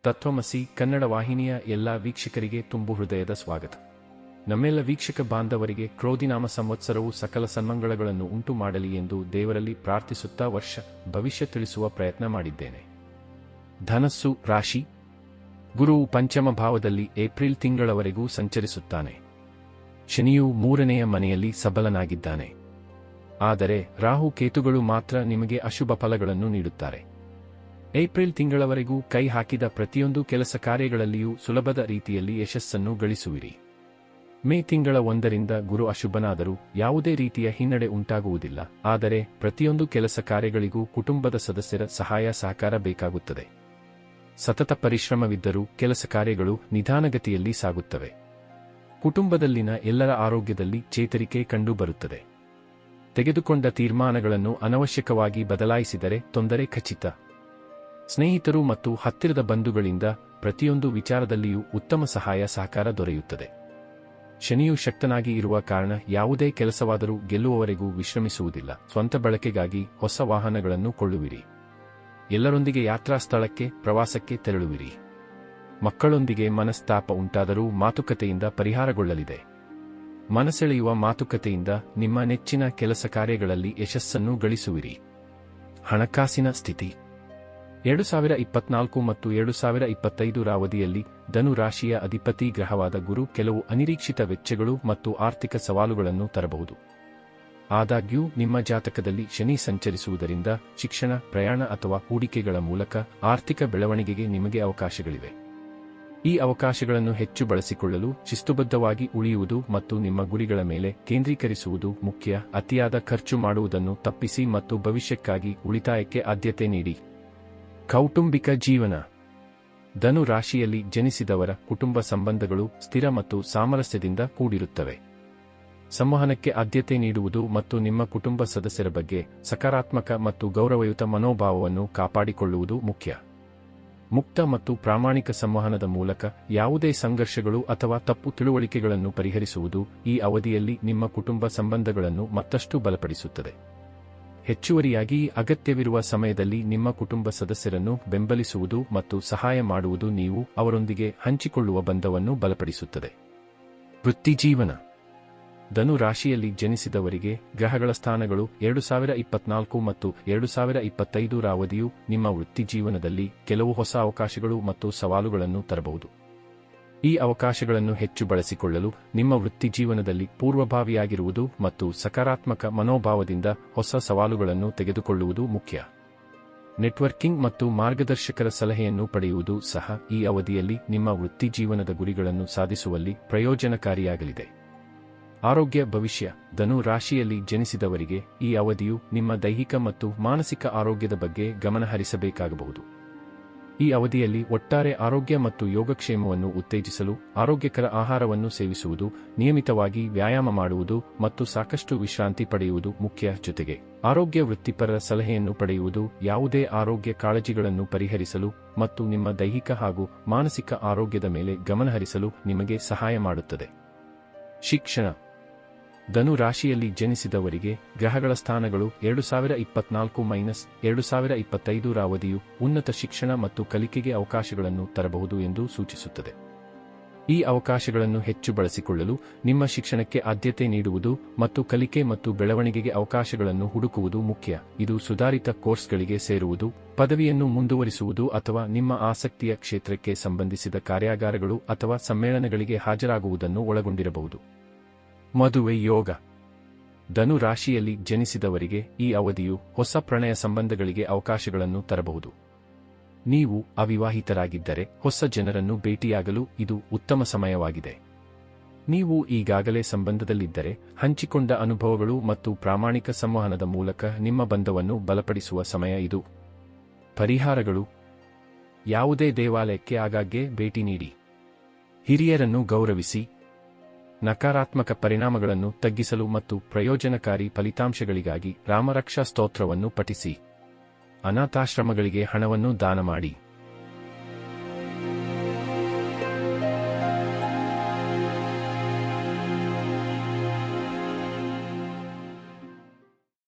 ತತ್ವಮಸಿ ಕನ್ನಡ ವಾಹಿನಿಯ ಎಲ್ಲ ವೀಕ್ಷಕರಿಗೆ ತುಂಬು ಹೃದಯದ ಸ್ವಾಗತ. ನಮ್ಮೆಲ್ಲ ವೀಕ್ಷಕ ಬಾಂಧವರಿಗೆ ಕ್ರೋಧಿನಾಮ ಸಂವತ್ಸರವು ಸಕಲ ಸನ್ಮಂಗಳಗಳನ್ನು ಉಂಟು ಮಾಡಲಿ ಎಂದು ದೇವರಲ್ಲಿ ಪ್ರಾರ್ಥಿಸುತ್ತಾ ವರ್ಷ ಭವಿಷ್ಯ ತಿಳಿಸುವ ಪ್ರಯತ್ನ ಮಾಡಿದ್ದೇನೆ. ಧನಸ್ಸು ರಾಶಿ. ಗುರುವು ಪಂಚಮ ಭಾವದಲ್ಲಿ ಏಪ್ರಿಲ್ ತಿಂಗಳವರೆಗೂ ಸಂಚರಿಸುತ್ತಾನೆ. ಶನಿಯು 3ನೆಯ ಮನೆಯಲ್ಲಿ ಸಬಲನಾಗಿದ್ದಾನೆ. ಆದರೆ ರಾಹು ಕೇತುಗಳು ಮಾತ್ರ ನಿಮಗೆ ಅಶುಭ ಫಲಗಳನ್ನು ನೀಡುತ್ತಾರೆ. ಏಪ್ರಿಲ್ ತಿಂಗಳವರೆಗೂ ಕೈ ಹಾಕಿದ ಪ್ರತಿಯೊಂದು ಕೆಲಸ ಕಾರ್ಯಗಳಲ್ಲಿಯೂ ಸುಲಭದ ರೀತಿಯಲ್ಲಿ ಯಶಸ್ಸನ್ನು ಗಳಿಸುವಿರಿ. ಮೇ ತಿಂಗಳ 1ರಿಂದ ಗುರು ಅಶುಭನಾದರೂ ಯಾವುದೇ ರೀತಿಯ ಹಿನ್ನಡೆ ಉಂಟಾಗುವುದಿಲ್ಲ. ಆದರೆ ಪ್ರತಿಯೊಂದು ಕೆಲಸ ಕಾರ್ಯಗಳಿಗೂ ಕುಟುಂಬದ ಸದಸ್ಯರ ಸಹಾಯ ಸಹಕಾರ ಬೇಕಾಗುತ್ತದೆ. ಸತತ ಪರಿಶ್ರಮವಿದ್ದರೂ ಕೆಲಸ ಕಾರ್ಯಗಳು ನಿಧಾನಗತಿಯಲ್ಲಿ ಸಾಗುತ್ತವೆ. ಕುಟುಂಬದಲ್ಲಿನ ಎಲ್ಲರ ಆರೋಗ್ಯದಲ್ಲಿ ಚೇತರಿಕೆ ಕಂಡುಬರುತ್ತದೆ. ತೆಗೆದುಕೊಂಡ ತೀರ್ಮಾನಗಳನ್ನು ಅನವಶ್ಯಕವಾಗಿ ಬದಲಾಯಿಸಿದರೆ ತೊಂದರೆ ಖಚಿತ. ಸ್ನೇಹಿತರು ಮತ್ತು ಹತ್ತಿರದ ಬಂಧುಗಳಿಂದ ಪ್ರತಿಯೊಂದು ವಿಚಾರದಲ್ಲಿಯೂ ಉತ್ತಮ ಸಹಾಯ ಸಹಕಾರ ದೊರೆಯುತ್ತದೆ. ಶನಿಯು ಶಕ್ತನಾಗಿ ಇರುವ ಕಾರಣ ಯಾವುದೇ ಕೆಲಸವಾದರೂ ಗೆಲ್ಲುವವರೆಗೂ ವಿಶ್ರಮಿಸುವುದಿಲ್ಲ. ಸ್ವಂತ ಬಳಕೆಗಾಗಿ ಹೊಸ ವಾಹನಗಳನ್ನು ಕೊಳ್ಳುವಿರಿ. ಎಲ್ಲರೊಂದಿಗೆ ಯಾತ್ರಾ ಸ್ಥಳಕ್ಕೆ ಪ್ರವಾಸಕ್ಕೆ ತೆರಳುವಿರಿ. ಮಕ್ಕಳೊಂದಿಗೆ ಮನಸ್ತಾಪ ಉಂಟಾದರೂ ಮಾತುಕತೆಯಿಂದ ಪರಿಹಾರಗೊಳ್ಳಲಿದೆ. ಮನಸೆಳೆಯುವ ಮಾತುಕತೆಯಿಂದ ನಿಮ್ಮ ನೆಚ್ಚಿನ ಕೆಲಸ ಕಾರ್ಯಗಳಲ್ಲಿ ಯಶಸ್ಸನ್ನು ಗಳಿಸುವಿರಿ. ಹಣಕಾಸಿನ ಸ್ಥಿತಿ 2024 ಮತ್ತು 2025 ರ ಅವಧಿಯಲ್ಲಿ ಧನು ರಾಶಿಯ ಅಧಿಪತಿ ಗ್ರಹವಾದ ಗುರು ಕೆಲವು ಅನಿರೀಕ್ಷಿತ ವೆಚ್ಚಗಳು ಮತ್ತು ಆರ್ಥಿಕ ಸವಾಲುಗಳನ್ನು ತರಬಹುದು. ಆದಾಗ್ಯೂ ನಿಮ್ಮ ಜಾತಕದಲ್ಲಿ ಶನಿ ಸಂಚರಿಸುವುದರಿಂದ ಶಿಕ್ಷಣ, ಪ್ರಯಾಣ ಅಥವಾ ಹೂಡಿಕೆಗಳ ಮೂಲಕ ಆರ್ಥಿಕ ಬೆಳವಣಿಗೆಗೆ ನಿಮಗೆ ಅವಕಾಶಗಳಿವೆ. ಈ ಅವಕಾಶಗಳನ್ನು ಹೆಚ್ಚು ಬಳಸಿಕೊಳ್ಳಲು ಶಿಸ್ತುಬದ್ಧವಾಗಿ ಉಳಿಯುವುದು ಮತ್ತು ನಿಮ್ಮ ಗುರಿಗಳ ಮೇಲೆ ಕೇಂದ್ರೀಕರಿಸುವುದು ಮುಖ್ಯ. ಅತಿಯಾದ ಖರ್ಚು ಮಾಡುವುದನ್ನು ತಪ್ಪಿಸಿ ಮತ್ತು ಭವಿಷ್ಯಕ್ಕಾಗಿ ಉಳಿತಾಯಕ್ಕೆ ಆದ್ಯತೆ ನೀಡಿ. ಕೌಟುಂಬಿಕ ಜೀವನ. ಧನು ರಾಶಿಯಲ್ಲಿ ಜನಿಸಿದವರ ಕುಟುಂಬ ಸಂಬಂಧಗಳು ಸ್ಥಿರ ಮತ್ತು ಸಾಮರಸ್ಯದಿಂದ ಕೂಡಿರುತ್ತವೆ. ಸಂವಹನಕ್ಕೆ ಆದ್ಯತೆ ನೀಡುವುದು ಮತ್ತು ನಿಮ್ಮ ಕುಟುಂಬ ಸದಸ್ಯರ ಬಗ್ಗೆ ಸಕಾರಾತ್ಮಕ ಮತ್ತು ಗೌರವಯುತ ಮನೋಭಾವವನ್ನು ಕಾಪಾಡಿಕೊಳ್ಳುವುದು ಮುಖ್ಯ. ಮುಕ್ತ ಮತ್ತು ಪ್ರಾಮಾಣಿಕ ಸಂವಹನದ ಮೂಲಕ ಯಾವುದೇ ಸಂಘರ್ಷಗಳು ಅಥವಾ ತಪ್ಪು ತಿಳುವಳಿಕೆಗಳನ್ನು ಪರಿಹರಿಸುವುದು ಈ ಅವಧಿಯಲ್ಲಿ ನಿಮ್ಮ ಕುಟುಂಬ ಸಂಬಂಧಗಳನ್ನು ಮತ್ತಷ್ಟು ಬಲಪಡಿಸುತ್ತದೆ. ಹೆಚ್ಚುವರಿಯಾಗಿ ಅಗತ್ಯವಿರುವ ಸಮಯದಲ್ಲಿ ನಿಮ್ಮ ಕುಟುಂಬ ಸದಸ್ಯರನ್ನು ಬೆಂಬಲಿಸುವುದು ಮತ್ತು ಸಹಾಯ ಮಾಡುವುದು ನೀವು ಅವರೊಂದಿಗೆ ಹಂಚಿಕೊಳ್ಳುವ ಬಂಧವನ್ನು ಬಲಪಡಿಸುತ್ತದೆ. ವೃತ್ತಿಜೀವನ. ಧನು ರಾಶಿಯಲ್ಲಿ ಜನಿಸಿದವರಿಗೆ ಗ್ರಹಗಳ ಸ್ಥಾನಗಳು 2024 ಮತ್ತು 2025 ರ ಅವಧಿಯು ನಿಮ್ಮ ವೃತ್ತಿಜೀವನದಲ್ಲಿ ಕೆಲವು ಹೊಸ ಅವಕಾಶಗಳು ಮತ್ತು ಸವಾಲುಗಳನ್ನು ತರಬಹುದು. ಈ ಅವಕಾಶಗಳನ್ನು ಹೆಚ್ಚು ಬಳಸಿಕೊಳ್ಳಲು ನಿಮ್ಮ ವೃತ್ತಿಜೀವನದಲ್ಲಿ ಪೂರ್ವಭಾವಿಯಾಗಿರುವುದು ಮತ್ತು ಸಕಾರಾತ್ಮಕ ಮನೋಭಾವದಿಂದ ಹೊಸ ಸವಾಲುಗಳನ್ನು ತೆಗೆದುಕೊಳ್ಳುವುದು ಮುಖ್ಯ. ನೆಟ್ವರ್ಕಿಂಗ್ ಮತ್ತು ಮಾರ್ಗದರ್ಶಕರ ಸಲಹೆಯನ್ನು ಪಡೆಯುವುದು ಸಹ ಈ ಅವಧಿಯಲ್ಲಿ ನಿಮ್ಮ ವೃತ್ತಿಜೀವನದ ಗುರಿಗಳನ್ನು ಸಾಧಿಸುವಲ್ಲಿ ಪ್ರಯೋಜನಕಾರಿಯಾಗಲಿದೆ. ಆರೋಗ್ಯ ಭವಿಷ್ಯ. ಧನು ರಾಶಿಯಲ್ಲಿ ಜನಿಸಿದವರಿಗೆ ಈ ಅವಧಿಯು ನಿಮ್ಮ ದೈಹಿಕ ಮತ್ತು ಮಾನಸಿಕ ಆರೋಗ್ಯದ ಬಗ್ಗೆ ಗಮನಹರಿಸಬೇಕಾಗಬಹುದು. ಈ ಅವಧಿಯಲ್ಲಿ ಒಟ್ಟಾರೆ ಆರೋಗ್ಯ ಮತ್ತು ಯೋಗಕ್ಷೇಮವನ್ನು ಉತ್ತೇಜಿಸಲು ಆರೋಗ್ಯಕರ ಆಹಾರವನ್ನು ಸೇವಿಸುವುದು, ನಿಯಮಿತವಾಗಿ ವ್ಯಾಯಾಮ ಮಾಡುವುದು ಮತ್ತು ಸಾಕಷ್ಟು ವಿಶ್ರಾಂತಿ ಪಡೆಯುವುದು ಮುಖ್ಯ. ಜೊತೆಗೆ ಆರೋಗ್ಯ ವೃತ್ತಿಪರರ ಸಲಹೆಯನ್ನು ಪಡೆಯುವುದು ಯಾವುದೇ ಆರೋಗ್ಯ ಕಾಳಜಿಗಳನ್ನು ಪರಿಹರಿಸಲು ಮತ್ತು ನಿಮ್ಮ ದೈಹಿಕ ಹಾಗೂ ಮಾನಸಿಕ ಆರೋಗ್ಯದ ಮೇಲೆ ಗಮನಹರಿಸಲು ನಿಮಗೆ ಸಹಾಯ ಮಾಡುತ್ತದೆ. ಶಿಕ್ಷಣ. ಧನು ರಾಶಿಯಲ್ಲಿ ಜನಿಸಿದವರಿಗೆ ಗ್ರಹಗಳ ಸ್ಥಾನಗಳು 2024-2025 ರ ಅವಧಿಯು ಉನ್ನತ ಶಿಕ್ಷಣ ಮತ್ತು ಕಲಿಕೆಗೆ ಅವಕಾಶಗಳನ್ನು ತರಬಹುದು ಎಂದು ಸೂಚಿಸುತ್ತದೆ. ಈ ಅವಕಾಶಗಳನ್ನು ಹೆಚ್ಚು ಬಳಸಿಕೊಳ್ಳಲು ನಿಮ್ಮ ಶಿಕ್ಷಣಕ್ಕೆ ಆದ್ಯತೆ ನೀಡುವುದು ಮತ್ತು ಕಲಿಕೆ ಮತ್ತು ಬೆಳವಣಿಗೆಗೆ ಅವಕಾಶಗಳನ್ನು ಹುಡುಕುವುದು ಮುಖ್ಯ. ಇದು ಸುಧಾರಿತ ಕೋರ್ಸ್ಗಳಿಗೆ ಸೇರುವುದು, ಪದವಿಯನ್ನು ಮುಂದುವರಿಸುವುದು ಅಥವಾ ನಿಮ್ಮ ಆಸಕ್ತಿಯ ಕ್ಷೇತ್ರಕ್ಕೆ ಸಂಬಂಧಿಸಿದ ಕಾರ್ಯಾಗಾರಗಳು ಅಥವಾ ಸಮ್ಮೇಳನಗಳಿಗೆ ಹಾಜರಾಗುವುದನ್ನು ಒಳಗೊಂಡಿರಬಹುದು. ಮದುವೆ ಯೋಗ. ಧನು ರಾಶಿಯಲ್ಲಿ ಜನಿಸಿದವರಿಗೆ ಈ ಅವಧಿಯು ಹೊಸ ಪ್ರಣಯ ಸಂಬಂಧಗಳಿಗೆ ಅವಕಾಶಗಳನ್ನು ತರಬಹುದು. ನೀವು ಅವಿವಾಹಿತರಾಗಿದ್ದರೆ ಹೊಸ ಜನರನ್ನು ಭೇಟಿಯಾಗಲು ಇದು ಉತ್ತಮ ಸಮಯವಾಗಿದೆ. ನೀವು ಈಗಾಗಲೇ ಸಂಬಂಧದಲ್ಲಿದ್ದರೆ ಹಂಚಿಕೊಂಡ ಅನುಭವಗಳು ಮತ್ತು ಪ್ರಾಮಾಣಿಕ ಸಂವಹನದ ಮೂಲಕ ನಿಮ್ಮ ಬಂಧವನ್ನು ಬಲಪಡಿಸುವ ಸಮಯ ಇದು. ಪರಿಹಾರಗಳು. ಯಾವುದೇ ದೇವಾಲಯಕ್ಕೆ ಆಗಾಗ್ಗೆ ಭೇಟಿ ನೀಡಿ. ಹಿರಿಯರನ್ನು ಗೌರವಿಸಿ. ನಕಾರಾತ್ಮಕ ಪರಿಣಾಮಗಳನ್ನು ತಗ್ಗಿಸಲು ಮತ್ತು ಪ್ರಯೋಜನಕಾರಿ ಫಲಿತಾಂಶಗಳಿಗಾಗಿ ರಾಮರಕ್ಷಾ ಸ್ತೋತ್ರವನ್ನು ಪಠಿಸಿ. ಅನಾಥಾಶ್ರಮಗಳಿಗೆ ಹಣವನ್ನು ದಾನ ಮಾಡಿ.